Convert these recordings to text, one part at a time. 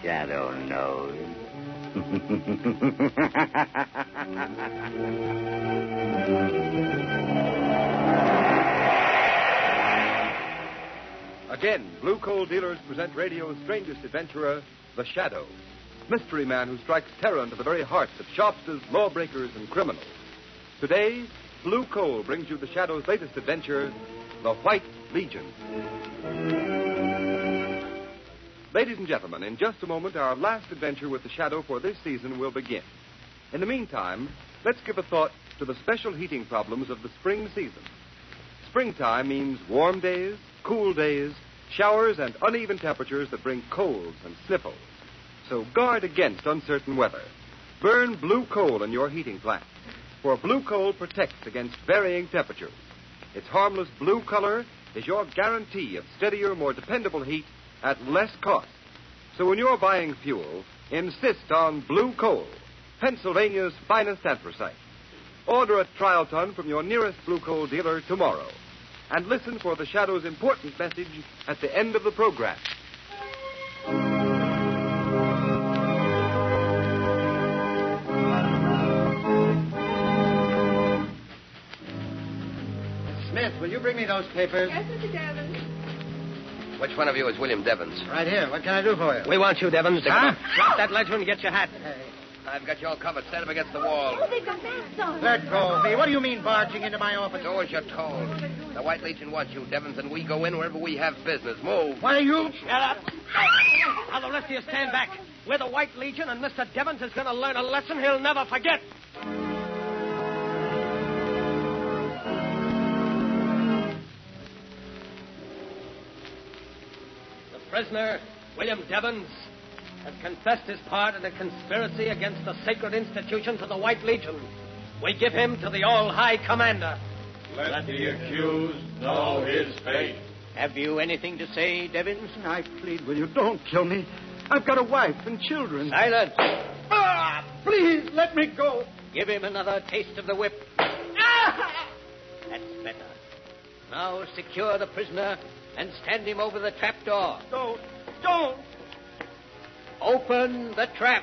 shadow knows. Again, Blue Coal Dealers present radio's strangest adventurer, The Shadow. Mystery man who strikes terror into the very hearts of shopsters, lawbreakers, and criminals. Today, Blue Coal brings you The Shadow's latest adventure, The White Legion. Ladies and gentlemen, in just a moment, our last adventure with The Shadow for this season will begin. In the meantime, let's give a thought to the special heating problems of the spring season. Springtime means warm days, cool days, showers, and uneven temperatures that bring colds and sniffles. So guard against uncertain weather. Burn blue coal in your heating plant, for blue coal protects against varying temperatures. Its harmless blue color is your guarantee of steadier, more dependable heat at less cost. So when you're buying fuel, insist on blue coal, Pennsylvania's finest anthracite. Order a trial ton from your nearest blue coal dealer tomorrow. And listen for the Shadow's important message at the end of the program. Smith, will you bring me those papers? Yes, Mr. Devons. Which one of you is William Devons? Right here. What can I do for you? We want you, Devons. Huh? Drop that ledger and get your hat. I've got you all covered. Stand up against the wall. Oh, they've got masks on. Let go of me. What do you mean barging into my office? Do as you're told. The White Legion wants you, Devons, and we go in wherever we have business. Move. Why, you... Shut up. Now, the rest of you stand back. We're the White Legion, and Mr. Devons is going to learn a lesson he'll never forget. The prisoner, William Devons, has confessed his part in a conspiracy against the sacred institutions of the White Legion. We give him to the All-High Commander. Let the accused know his fate. Have you anything to say, Devons? I plead with you, don't kill me. I've got a wife and children. Silence. Please, let me go. Give him another taste of the whip. That's better. Now secure the prisoner and stand him over the trapdoor. Don't. Open the trap.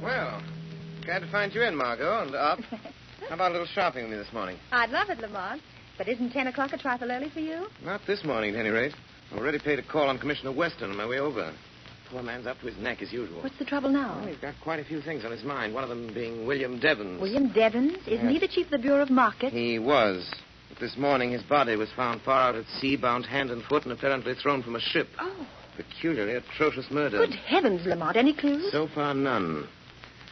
Well, glad to find you in, Margot, and up. How about a little shopping with me this morning? I'd love it, Lamont. But isn't 10 o'clock a trifle early for you? Not this morning, at any rate. I already paid a call on Commissioner Weston on my way over. Poor man's up to his neck as usual. What's the trouble now? Well, he's got quite a few things on his mind, one of them being William Devons. William Devons? Isn't he the chief of the Bureau of Markets? He was. But this morning his body was found far out at sea, bound hand and foot, and apparently thrown from a ship. Oh. Peculiarly atrocious murder. Good heavens, Lamont. Any clues? So far, none.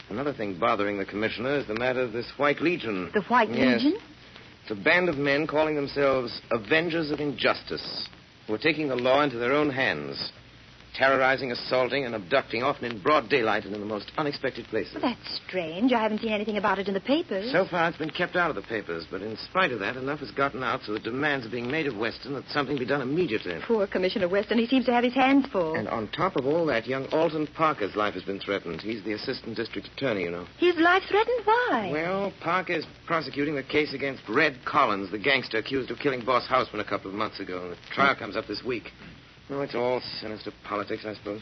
Another thing bothering the commissioner is the matter of this White Legion. The White Yes. Legion? It's a band of men calling themselves Avengers of Injustice, who are taking the law into their own hands, terrorizing, assaulting, and abducting, often in broad daylight and in the most unexpected places. Well, that's strange. I haven't seen anything about it in the papers. So far, it's been kept out of the papers, but in spite of that, enough has gotten out so that demands are being made of Weston that something be done immediately. Poor Commissioner Weston. He seems to have his hands full. And on top of all that, young Alton Parker's life has been threatened. He's the assistant district attorney, you know. His life threatened? Why? Well, Parker is prosecuting the case against Red Collins, the gangster accused of killing Boss Houseman a couple of months ago. The trial comes up this week. Oh, it's all sinister politics, I suppose.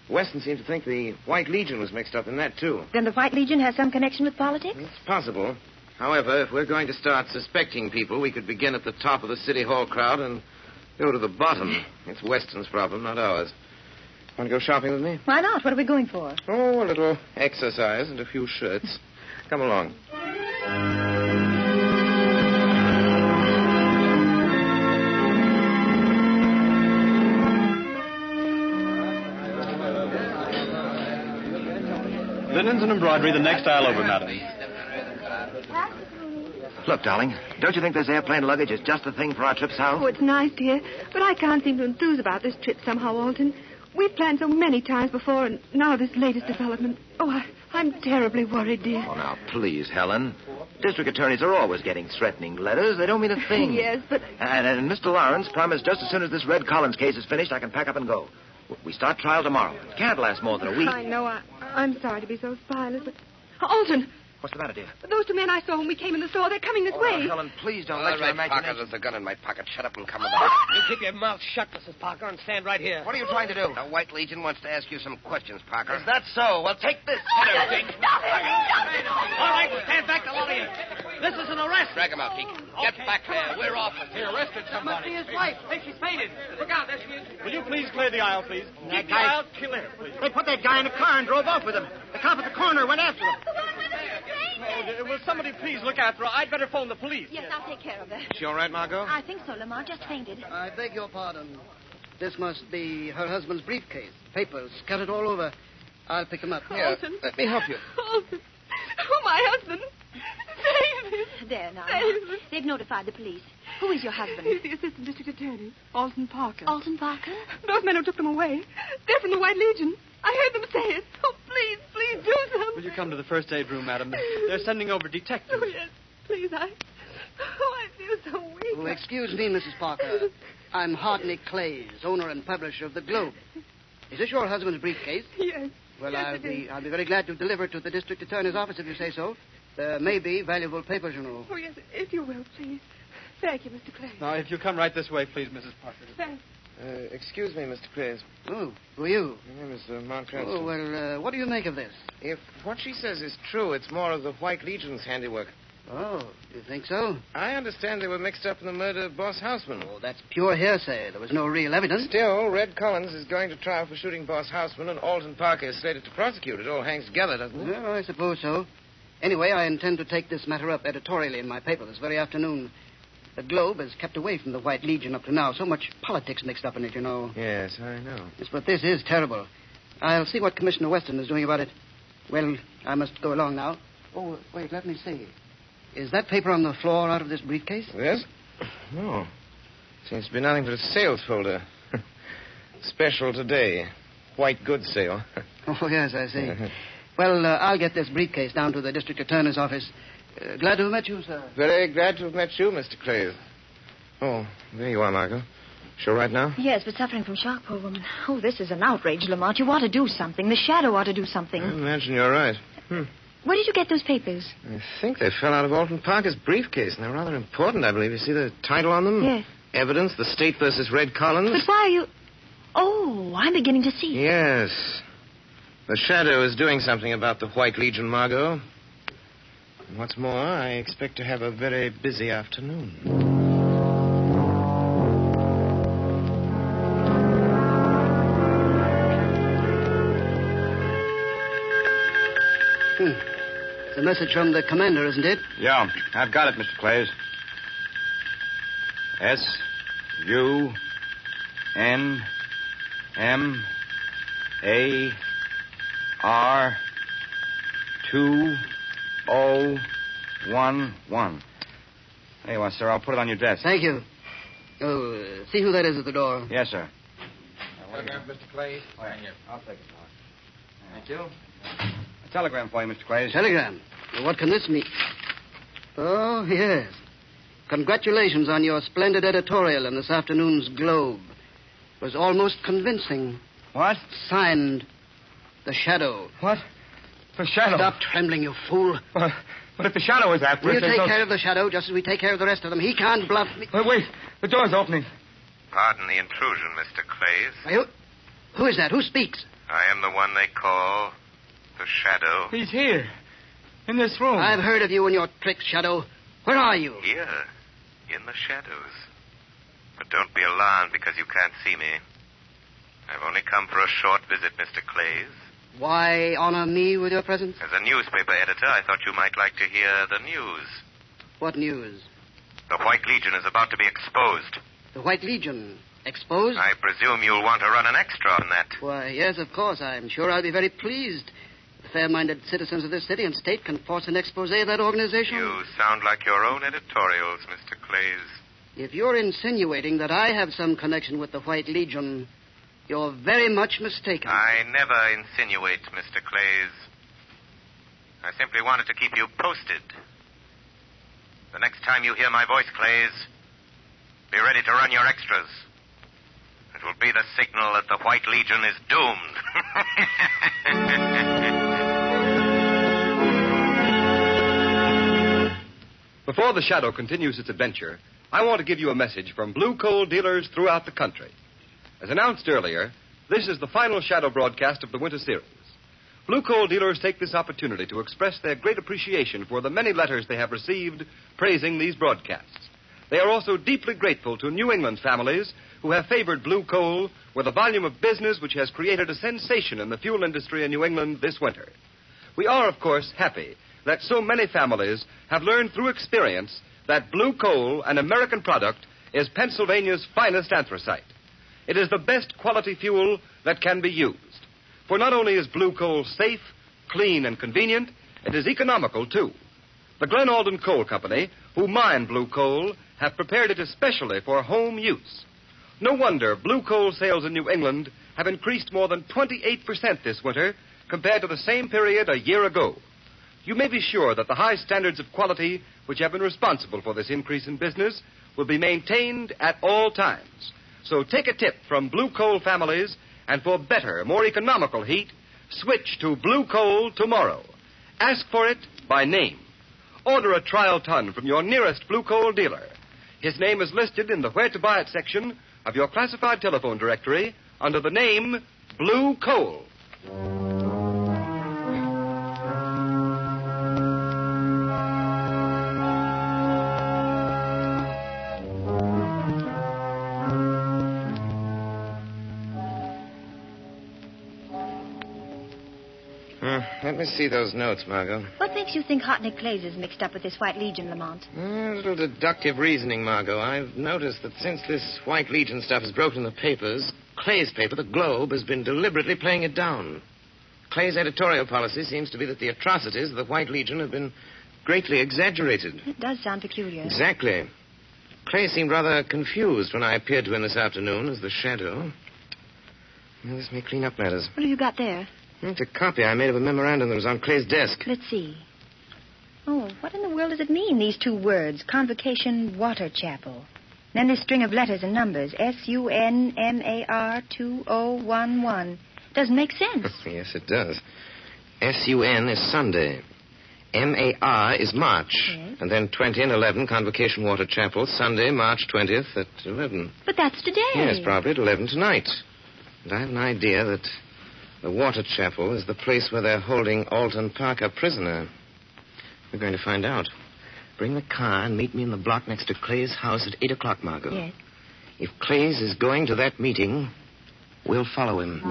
Weston seemed to think the White Legion was mixed up in that, too. Then the White Legion has some connection with politics? It's possible. However, if we're going to start suspecting people, we could begin at the top of the City Hall crowd and go to the bottom. It's Weston's problem, not ours. Want to go shopping with me? Why not? What are we going for? Oh, a little exercise and a few shirts. Come along. Linens and embroidery the next aisle over, madam. Look, darling, don't you think this airplane luggage is just the thing for our trip south? Oh, it's nice, dear. But I can't seem to enthuse about this trip somehow, Alton. We've planned so many times before, and now this latest development. Oh, I'm terribly worried, dear. Oh, now, please, Helen. District attorneys are always getting threatening letters. They don't mean a thing. Yes, but... And Mr. Lawrence promised just as soon as this Red Collins case is finished, I can pack up and go. We start trial tomorrow. It can't last more than a week. I know. I'm sorry to be so spineless, but Alton, What's the matter, dear? those two men I saw when we came in the store, they're coming this way. Now, Helen, please don't All let your right, Parker, imagination... there's a gun in my pocket. Shut up and come about. You keep your mouth shut, Mrs. Parker, and stand right here. What are you trying to do? The White Legion wants to ask you some questions, Parker. Is that so? Well, take this. All right, stand back, the lot of you. This is an arrest. Drag him out, Keek. Get back there. We're off. He arrested somebody. That must be his wife. Hey, she's fainted. Look out, there she is. Will you please clear the aisle, please? Keep the aisle clear, please. They put that guy in a car and drove off with him. The cop at the corner went after him. Will somebody please look after her? I'd better phone the police. Yes, I'll take care of her. She all right, Margot? I think so, Lamar. Just fainted. I beg your pardon. This must be her husband's briefcase. Papers scattered all over. I'll pick them up. Yeah, let me help you. Alton. Oh, my husband. David. There now. David. They've notified the police. Who is your husband? He's the assistant district attorney, Alton Parker. Alton Parker? Those men who took them away. They're from the White Legion. I heard them say it. Oh, please do something. Will you come to the first aid room, madam? They're sending over detectives. Oh, yes. Please, I feel so weak. Oh, excuse me, Mrs. Parker. I'm Hardney Clays, owner and publisher of The Globe. Is this your husband's briefcase? Yes. Well, Yes, I'll it be is. very glad to deliver it to the district attorney's office if you say so. There may be valuable papers, you know. Oh, yes, if you will, please. Thank you, Mr. Clay. Now, if you come right this way, please, Mrs. Parker. Thanks. Excuse me, Mr. Clays. Oh, who are you? My name is Mount Cranston. Oh, well, what do you make of this? If what she says is true, it's more of the White Legion's handiwork. Oh, you think so? I understand they were mixed up in the murder of Boss Houseman. Oh, that's pure hearsay. There was no real evidence. Still, Red Collins is going to trial for shooting Boss Houseman, and Alton Parker is slated to prosecute. It all hangs together, doesn't it? Well, I suppose so. Anyway, I intend to take this matter up editorially in my paper this very afternoon. The Globe has kept away from the White Legion up to now. So much politics mixed up in it, you know. Yes, I know. Yes, but this is terrible. I'll see what Commissioner Weston is doing about it. Well, I must go along now. Oh, wait, let me see. Is that paper on the floor out of this briefcase? Yes? No. Seems to be nothing but a sales folder. Special today. White goods sale. Oh, yes, I see. Well, I'll get this briefcase down to the district attorney's office. Glad to have met you, sir. Very glad to have met you, Mr. Clays. Oh, there you are, Margot. Sure right now? Yes, but suffering from shock, poor woman. Oh, this is an outrage, Lamont. You ought to do something. The Shadow ought to do something. I imagine you're right. Where did you get those papers? I think they fell out of Alton Parker's briefcase, and they're rather important, I believe. You see the title on them? Yes. Evidence, the State versus Red Collins. But why are you... Oh, I'm beginning to see. Yes. The Shadow is doing something about the White Legion, Margot. And what's more, I expect to have a very busy afternoon. It's a message from the commander, isn't it? Yeah, I've got it, Mr. Clays. S-U-N-M-A-R-2011. There you are, sir. I'll put it on your desk. Thank you. Oh, see who that is at the door. Yes, sir. Telegram, Mr. Clays. Thank you. I'll take it, Mark. Thank you. A telegram for you, Mr. Clays. Telegram. Well, what can this mean? Oh, yes. Congratulations on your splendid editorial in this afternoon's Globe. It was almost convincing. What? Signed, The Shadow. What? The Shadow? Stop trembling, you fool. But if the Shadow is after We'll us... take care of the Shadow just as we take care of the rest of them. He can't bluff me. Wait. The door's opening. Pardon the intrusion, Mr. Clays. Who is that? Who speaks? I am the one they call the Shadow. He's here. In this room. I've heard of you and your tricks, Shadow. Where are you? Here, in the shadows. But don't be alarmed because you can't see me. I've only come for a short visit, Mr. Clays. Why honor me with your presence? As a newspaper editor, I thought you might like to hear the news. What news? The White Legion is about to be exposed. The White Legion. Exposed? I presume you'll want to run an extra on that. Why, yes, of course. I'm sure I'll be very pleased. The fair-minded citizens of this city and state can force an expose of that organization. You sound like your own editorials, Mr. Clays. If you're insinuating that I have some connection with the White Legion, you're very much mistaken. I never insinuate, Mr. Clays. I simply wanted to keep you posted. The next time you hear my voice, Clays, be ready to run your extras. It will be the signal that the White Legion is doomed. Before the Shadow continues its adventure, I want to give you a message from Blue Coal dealers throughout the country. As announced earlier, this is the final Shadow broadcast of the winter series. Blue Coal dealers take this opportunity to express their great appreciation for the many letters they have received praising these broadcasts. They are also deeply grateful to New England families who have favored Blue Coal with a volume of business which has created a sensation in the fuel industry in New England this winter. We are, of course, happy that so many families have learned through experience that Blue Coal, an American product, is Pennsylvania's finest anthracite. It is the best quality fuel that can be used. For not only is Blue Coal safe, clean, and convenient, it is economical, too. The Glen Alden Coal Company, who mine Blue Coal, have prepared it especially for home use. No wonder Blue Coal sales in New England have increased more than 28% this winter compared to the same period a year ago. You may be sure that the high standards of quality which have been responsible for this increase in business will be maintained at all times. So take a tip from Blue Coal families, and for better, more economical heat, switch to Blue Coal tomorrow. Ask for it by name. Order a trial ton from your nearest Blue Coal dealer. His name is listed in the Where to Buy It section of your classified telephone directory under the name Blue Coal. Let me see those notes, Margot. What makes you think Hotnick Clays is mixed up with this White Legion, Lamont? A little deductive reasoning, Margot. I've noticed that since this White Legion stuff is broken in the papers, Clay's paper, the Globe, has been deliberately playing it down. Clay's editorial policy seems to be that the atrocities of the White Legion have been greatly exaggerated. It does sound peculiar. Exactly. Clay seemed rather confused when I appeared to him this afternoon as the Shadow. Well, this may clean up matters. What have you got there? It's a copy I made of a memorandum that was on Clay's desk. Let's see. Oh, what in the world does it mean, these two words? Convocation Water Chapel. Then this string of letters and numbers. SUNMAR 2011. Doesn't make sense. Yes, it does. SUN is Sunday. MAR is March. Yes. And then 20 and 11, Convocation Water Chapel, Sunday, March 20th at 11. But that's today. Yes, probably at 11 tonight. And I have an idea that the Water Chapel is the place where they're holding Alton Parker prisoner. We're going to find out. Bring the car and meet me in the block next to Clay's house at 8 o'clock, Margot. Yes. If Clay's is going to that meeting, we'll follow him.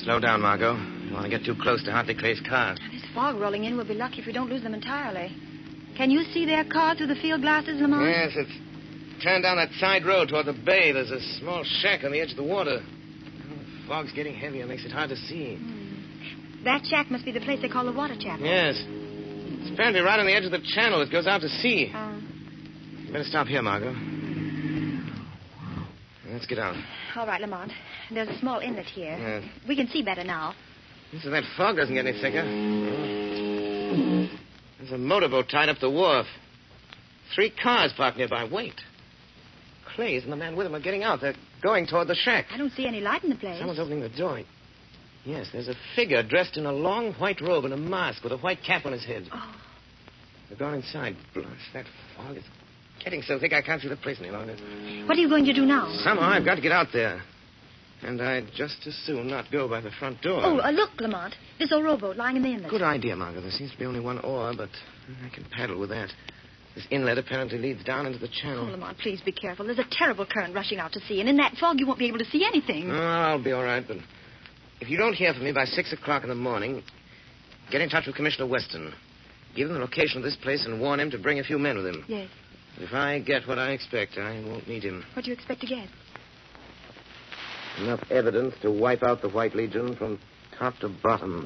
Slow down, Margot. You want to get too close to Hartley Clay's car. This fog rolling in. We'll be lucky if we don't lose them entirely. Can you see their car through the field glasses, Lamont? Yes, it's turned down that side road toward the bay. There's a small shack on the edge of the water. Oh, the fog's getting heavier. Makes it hard to see. That shack must be the place they call the Water Chapel. Yes. It's apparently right on the edge of the channel. It goes out to sea. You better stop here, Margot. Let's get out. All right, Lamont. There's a small inlet here. Yes. We can see better now. So that fog doesn't get any thicker. There's a motorboat tied up the wharf. 3 cars parked nearby. Wait. Clays and the man with him are getting out. They're going toward the shack. I don't see any light in the place. Someone's opening the door. Yes, there's a figure dressed in a long white robe and a mask with a white cap on his head. Oh. They're going inside. Blast, that fog is getting so thick I can't see the place any longer. What are you going to do now? Somehow I've got to get out there. And I'd just as soon not go by the front door. Oh, look, Lamont. This old rowboat lying in the inlet. Good idea, Margot. There seems to be only one oar, but I can paddle with that. This inlet apparently leads down into the channel. Oh, Lamont, please be careful. There's a terrible current rushing out to sea, and in that fog you won't be able to see anything. Oh, I'll be all right, but if you don't hear from me by 6 o'clock in the morning, get in touch with Commissioner Weston. Give him the location of this place and warn him to bring a few men with him. Yes. If I get what I expect, I won't need him. What do you expect to get? Enough evidence to wipe out the White Legion from top to bottom.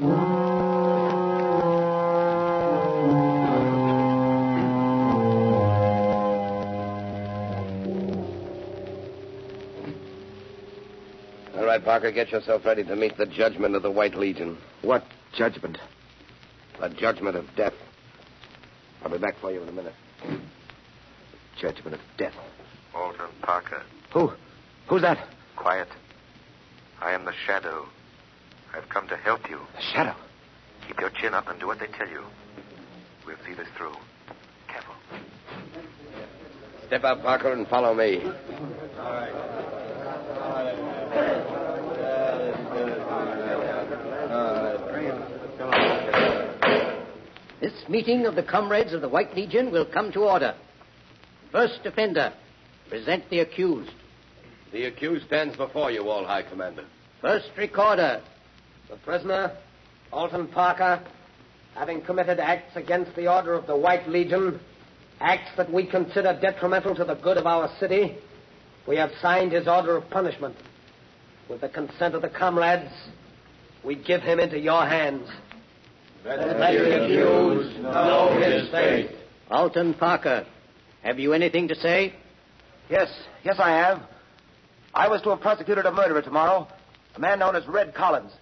All right, Parker, get yourself ready to meet the judgment of the White Legion. What judgment? The judgment of death. I'll be back for you in a minute. Judgment of death. Alton Parker. Who's that? Quiet. I am the Shadow. I've come to help you. The Shadow? Keep your chin up and do what they tell you. We'll see this through. Careful. Step out, Parker, and follow me. This meeting of the comrades of the White Legion will come to order. First offender, present the accused. The accused stands before you, All High Commander. First recorder. The prisoner, Alton Parker, having committed acts against the order of the White Legion, acts that we consider detrimental to the good of our city, we have signed his order of punishment. With the consent of the comrades, we give him into your hands. Let the accused know his fate. Alton Parker, have you anything to say? Yes, I have. I was to have prosecuted a murderer tomorrow, a man known as Red Collins,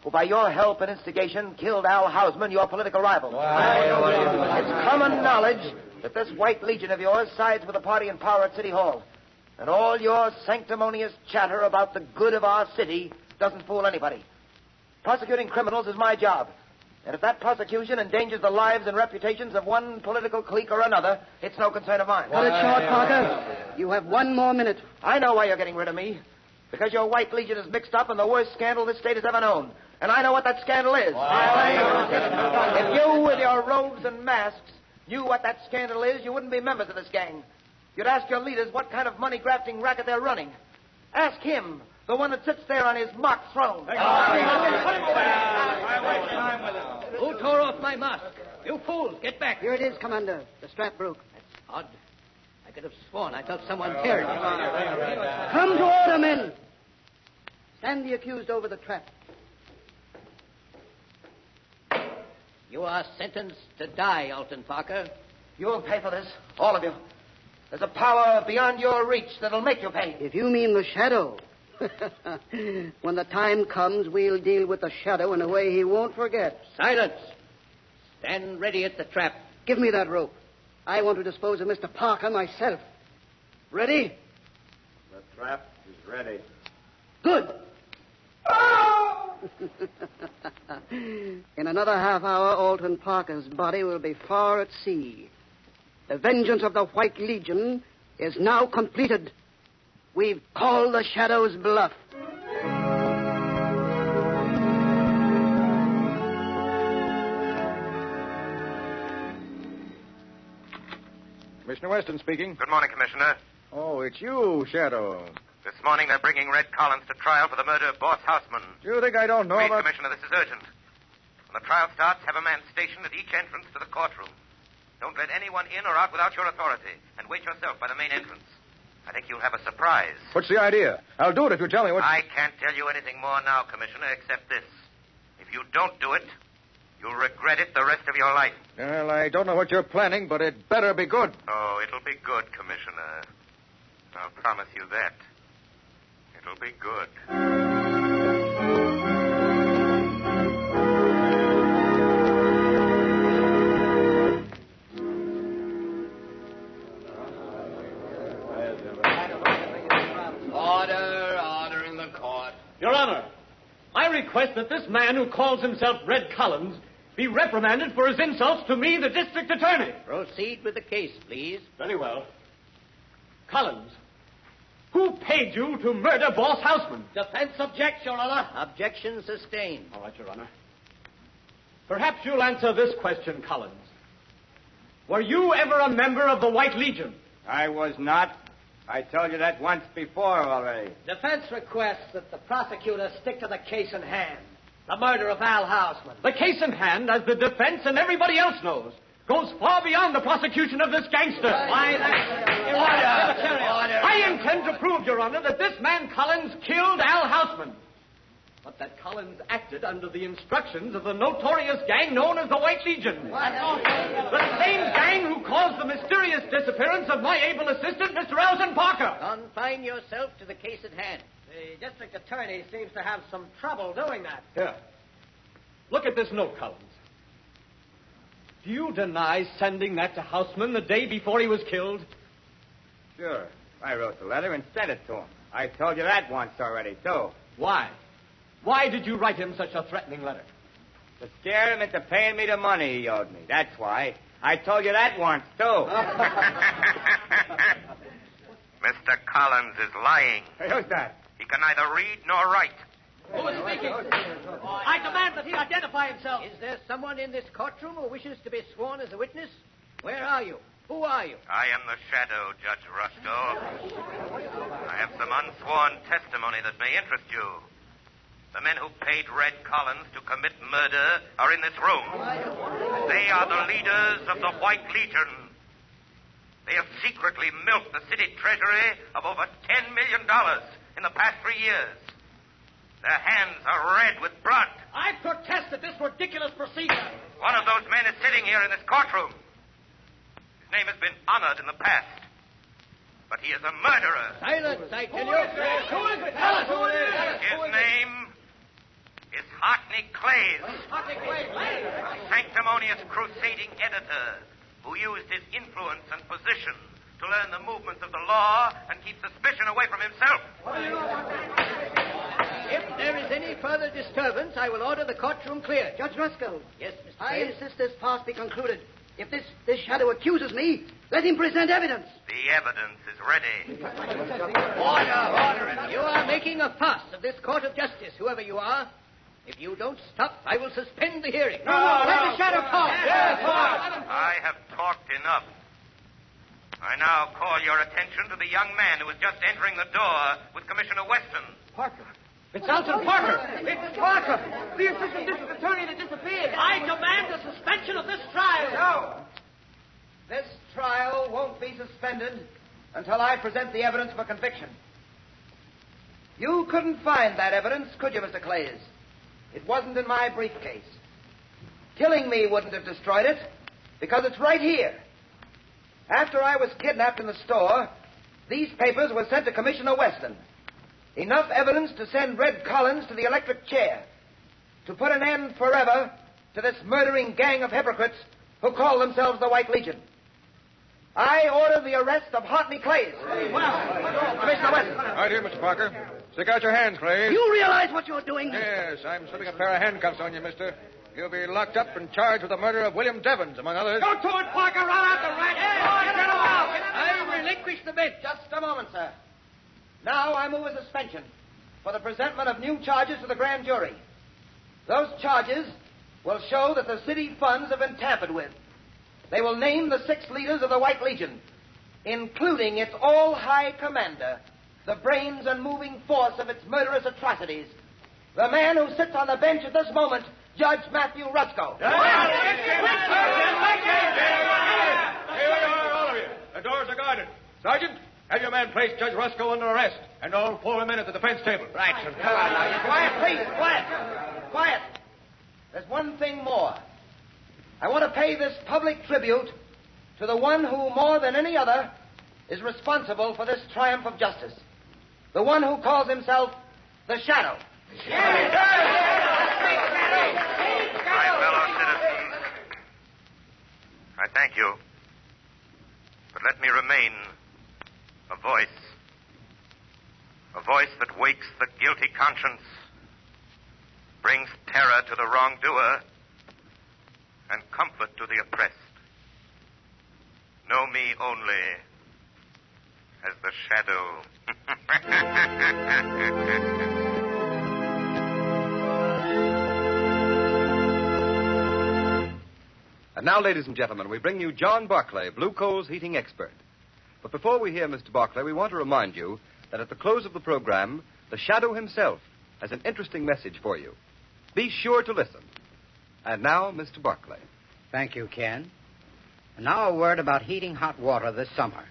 who by your help and instigation killed Al Hausman, your political rival. It's common knowledge that this White Legion of yours sides with the party in power at City Hall. And all your sanctimonious chatter about the good of our city doesn't fool anybody. Prosecuting criminals is my job. And if that prosecution endangers the lives and reputations of one political clique or another, it's no concern of mine. Cut it short, Parker. You have 1 more minute. I know why you're getting rid of me. Because your White Legion is mixed up in the worst scandal this state has ever known. And I know what that scandal is. If you, with your robes and masks, knew what that scandal is, you wouldn't be members of this gang. You'd ask your leaders what kind of money-grafting racket they're running. Ask him, the one that sits there on his mock throne. Who tore off my mask? You fools, get back. Here it is, Commander. The strap broke. That's odd. I could have sworn I felt someone tear it. Come to order, men. Stand the accused over the trap. You are sentenced to die, Alton Parker. You'll pay for this, all of you. There's a power beyond your reach that'll make you pay. If you mean the Shadow, when the time comes, we'll deal with the Shadow in a way he won't forget. Silence. Stand ready at the trap. Give me that rope. I want to dispose of Mr. Parker myself. Ready? The trap is ready. Good. In another half hour, Alton Parker's body will be far at sea. The vengeance of the White Legion is now completed. We've called the Shadow's bluff. Commissioner Weston speaking. Good morning, Commissioner. Oh, it's you, Shadow. This morning they're bringing Red Collins to trial for the murder of Boss Houseman. Do you think I don't know Please, about... Commissioner, this is urgent. When the trial starts, have a man stationed at each entrance to the courtroom. Don't let anyone in or out without your authority, and wait yourself by the main entrance. I think you'll have a surprise. What's the idea? I'll do it if you tell me what... I can't tell you anything more now, Commissioner, except this. If you don't do it, you'll regret it the rest of your life. Well, I don't know what you're planning, but it better be good. Oh, it'll be good, Commissioner. I'll promise you that. It'll be good. Order in the court. Your Honor, I request that this man who calls himself Red Collins be reprimanded for his insults to me, the district attorney. Proceed with the case, please. Very well. Collins, who paid you to murder Boss Houseman? Defense objects, Your Honor. Objection sustained. All right, Your Honor. Perhaps you'll answer this question, Collins. Were you ever a member of the White Legion? I was not. I told you that once before already. Defense requests that the prosecutor stick to the case in hand. The murder of Al Hausman. The case in hand, as the defense and everybody else knows, goes far beyond the prosecution of this gangster. Why, that's... Order! I intend to prove, Your Honor, that this man Collins killed Al Hausman. But that Collins acted under the instructions of the notorious gang known as the White Legion. The same gang who caused the mysterious disappearance of my able assistant, Mr. Alton Parker. Confine yourself to the case at hand. The district attorney seems to have some trouble doing that. Here. Look at this note, Collins. Do you deny sending that to Houseman the day before he was killed? Sure. I wrote the letter and sent it to him. I told you that once already, too. Why? Why did you write him such a threatening letter? To scare him into paying me the money he owed me. That's why. I told you that once, too. Mr. Collins is lying. Hey, who's that? He can neither read nor write. Who is speaking? I demand that he identify himself. Is there someone in this courtroom who wishes to be sworn as a witness? Where are you? Who are you? I am the Shadow, Judge Rusko. I have some unsworn testimony that may interest you. The men who paid Red Collins to commit murder are in this room. They are the leaders of the White Legion. They have secretly milked the city treasury of over $10 million in the past 3 years. Their hands are red with blood. I protest at this ridiculous procedure. One of those men is sitting here in this courtroom. His name has been honored in the past. But he is a murderer. Silence, I tell you. Who is it? Tell us who it is. His name is Hartney Clays. Hartney Clays. A sanctimonious crusading editor who used his influence and position to learn the movements of the law and keep suspicion away from himself. If there is any further disturbance, I will order the courtroom cleared. Judge Rusko. Yes, Mr. I Clays? insist this farce be concluded. If this shadow accuses me, let him present evidence. The evidence is ready. Order. You are making a farce of this court of justice, whoever you are. If you don't stop, I will suspend the hearing. Let the shadow talk. I have talked enough. I now call your attention to the young man who was just entering the door with Commissioner Weston. Parker. It's Alton Parker. It's Parker, the assistant district attorney that disappeared. I demand the suspension of this trial. No. This trial won't be suspended until I present the evidence for conviction. You couldn't find that evidence, could you, Mr. Clays? It wasn't in my briefcase. Killing me wouldn't have destroyed it, because it's right here. After I was kidnapped in the store, these papers were sent to Commissioner Weston. Enough evidence to send Red Collins to the electric chair, to put an end forever to this murdering gang of hypocrites who call themselves the White Legion. I order the arrest of Hartney Clays. Commissioner Weston. Right here, Mr. Parker. Stick out your hands, Clay. You realize what you're doing? Yes, I'm slipping a pair of handcuffs on you, mister. You'll be locked up and charged with the murder of William Devons, among others. Go to it, Parker. Run out the rat. Get him out. I relinquish the bench. Just a moment, sir. Now I move a suspension for the presentment of new charges to the grand jury. Those charges will show that the city funds have been tampered with. They will name the 6 leaders of the White Legion, including its all-high commander, the brains and moving force of its murderous atrocities, the man who sits on the bench at this moment, Judge Matthew Rusko. Here we are, all of you. The doors are guarded. Sergeant, have your man place Judge Rusko under arrest, and all 4 men at the defense table. Right, sir. Come on now. Quiet, please. Quiet. There's one thing more. I want to pay this public tribute to the one who, more than any other, is responsible for this triumph of justice. The one who calls himself the Shadow. My fellow citizens, I thank you. But let me remain a voice that wakes the guilty conscience, brings terror to the wrongdoer, and comfort to the oppressed. Know me only as the Shadow. And now, ladies and gentlemen, we bring you John Barclay, Blue Coal's heating expert. But before we hear Mr. Barclay, we want to remind you that at the close of the program, the Shadow himself has an interesting message for you. Be sure to listen. And now, Mr. Barclay. Thank you, Ken. And now a word about heating hot water this summer.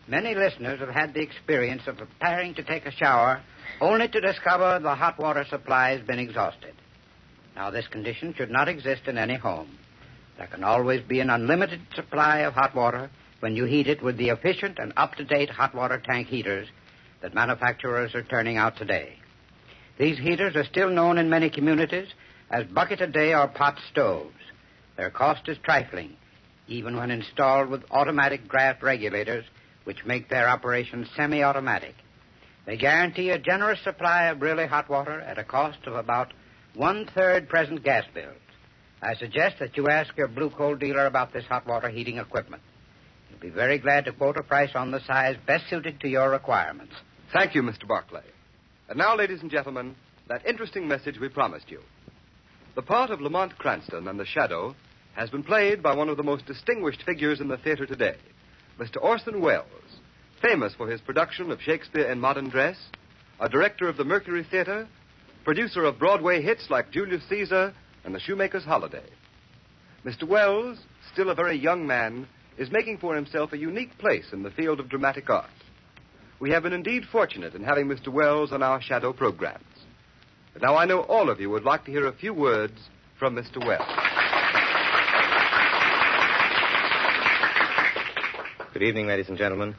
Many listeners have had the experience of preparing to take a shower only to discover the hot water supply has been exhausted. Now, this condition should not exist in any home. There can always be an unlimited supply of hot water when you heat it with the efficient and up-to-date hot water tank heaters that manufacturers are turning out today. These heaters are still known in many communities as bucket-a-day or pot stoves. Their cost is trifling, even when installed with automatic draft regulators, which make their operation semi-automatic. They guarantee a generous supply of really hot water at a cost of about 1/3 present gas bills. I suggest that you ask your blue coal dealer about this hot water heating equipment. He'll be very glad to quote a price on the size best suited to your requirements. Thank you, Mr. Barclay. And now, ladies and gentlemen, that interesting message we promised you. The part of Lamont Cranston and the Shadow has been played by one of the most distinguished figures in the theater today, Mr. Orson Welles, famous for his production of Shakespeare in Modern Dress, a director of the Mercury Theater, producer of Broadway hits like Julius Caesar and The Shoemaker's Holiday. Mr. Welles, still a very young man, is making for himself a unique place in the field of dramatic art. We have been indeed fortunate in having Mr. Welles on our Shadow programs. But now I know all of you would like to hear a few words from Mr. Welles. Good evening, ladies and gentlemen.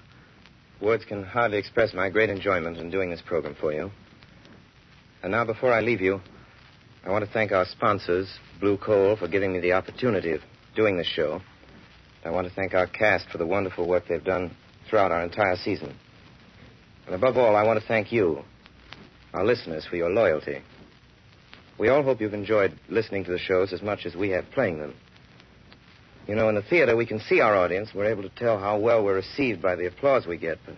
Words can hardly express my great enjoyment in doing this program for you. And now, before I leave you, I want to thank our sponsors, Blue Coal, for giving me the opportunity of doing this show. I want to thank our cast for the wonderful work they've done throughout our entire season. And above all, I want to thank you, our listeners, for your loyalty. We all hope you've enjoyed listening to the shows as much as we have playing them. You know, in the theater, we can see our audience. We're able to tell how well we're received by the applause we get. But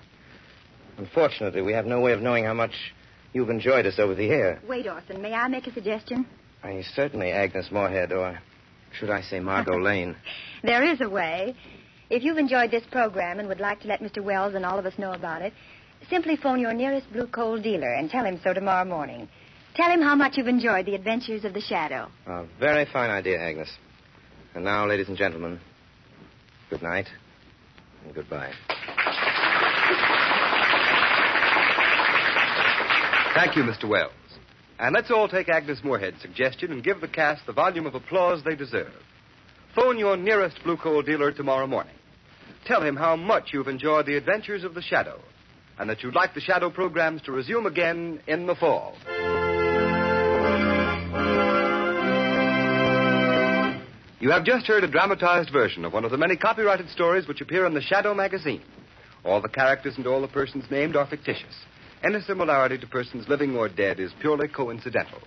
unfortunately, we have no way of knowing how much you've enjoyed us over the air. Wait, Orson, may I make a suggestion? Certainly, Agnes Moorehead, or should I say Margot Lane. There is a way. If you've enjoyed this program and would like to let Mr. Welles and all of us know about it, simply phone your nearest Blue Coal dealer and tell him so tomorrow morning. Tell him how much you've enjoyed the adventures of the Shadow. A very fine idea, Agnes. And now, ladies and gentlemen, good night and goodbye. Thank you, Mr. Welles. And let's all take Agnes Moorehead's suggestion and give the cast the volume of applause they deserve. Phone your nearest Blue Coal dealer tomorrow morning. Tell him how much you've enjoyed the adventures of the Shadow and that you'd like the Shadow programs to resume again in the fall. You have just heard a dramatized version of one of the many copyrighted stories which appear in the Shadow magazine. All the characters and all the persons named are fictitious. Any similarity to persons living or dead is purely coincidental.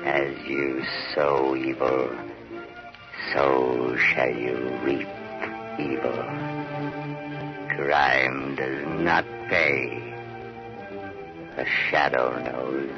As you sow evil, so shall you reap evil. Crime does not pay. The Shadow knows.